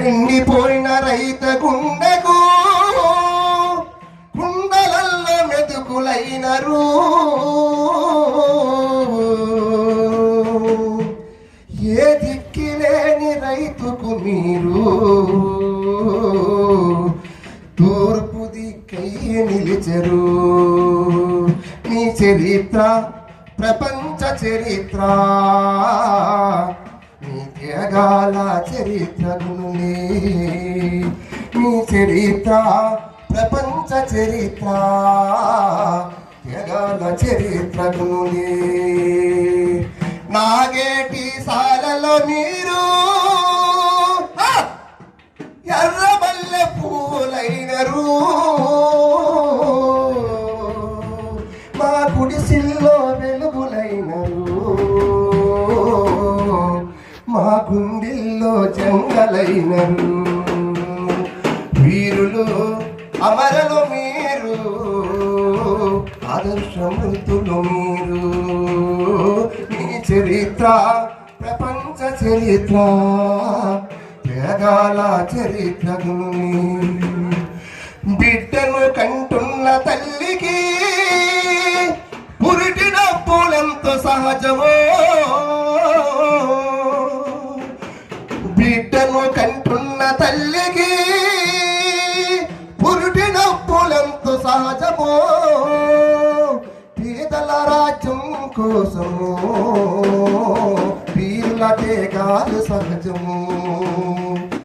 ఎండిపోయిన రైత గుండెకు కుండలల్లో మెతుకులైనరు. ఏ దిక్కిలేని రైతుకు మీరు తూర్పు దిక్కై నిలిచెరు. మీ చరిత్ర ప్రపంచ చరిత్ర, మీ త్యాగాల చరిత్రగునే. మీ చరిత్ర ప్రపంచ చరిత్ర, త్యాగాల చరిత్రగునే. నాగేటి సాలలో మీరు ఎర్రబల్లె పూలైనరు. మా గుడిసిల్లో వెలుగులైనరు. మా గుండెల్లో జంగలైనరు. వీరులు అమరలు మీరు, ఆదర్శమూర్తులు మీరు. మీ చరిత్ర ప్రపంచ చరిత్ర, త్యాగాల చరిత్రగుని. బిడ్డను కంటున్న తల్లికి పురిటి నొప్పులెంతో సహజమో. బిడ్డను కంటున్న తల్లికి పురిటి నొప్పులెంతో సహజమో. పేదల రాజ్యం కోసము వీరుల త్యాగాలు సహజము.